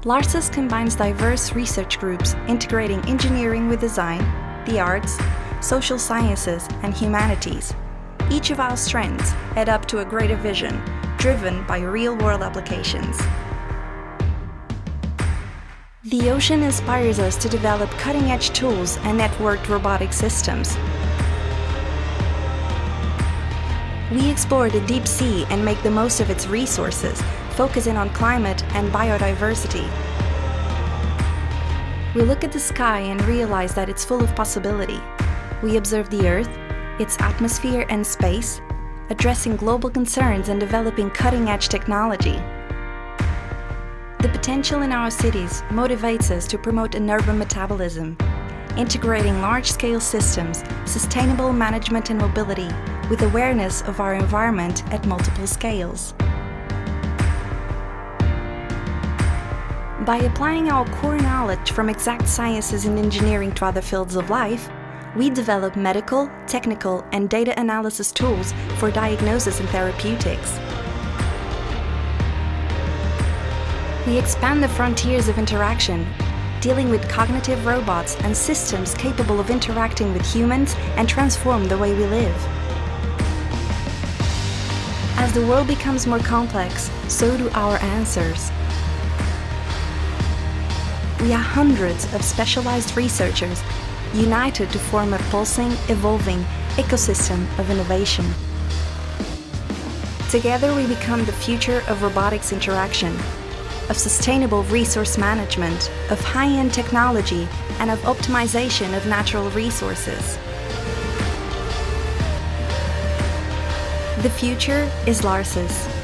LARSyS combines diverse research groups integrating engineering with design, the arts, social sciences, and humanities. Each of our strengths add up to a greater vision, driven by real-world applications. The ocean inspires us to develop cutting-edge tools and networked robotic systems. We explore the deep sea and make the most of its resources, focusing on climate and biodiversity. We look at the sky and realize that it's full of possibility. We observe the Earth, its atmosphere and space, addressing global concerns and developing cutting-edge technology. The potential in our cities motivates us to promote an urban metabolism, integrating large-scale systems, sustainable management and mobility, with awareness of our environment at multiple scales. By applying our core knowledge from exact sciences and engineering to other fields of life, we develop medical, technical, and data analysis tools for diagnosis and therapeutics. We expand the frontiers of interaction, dealing with cognitive robots and systems capable of interacting with humans and transform the way we live. As the world becomes more complex, so do our answers. We are hundreds of specialized researchers united to form a pulsing, evolving ecosystem of innovation. Together we become the future of robotics interaction, of sustainable resource management, of high-end technology, and of optimization of natural resources. The future is LARSyS.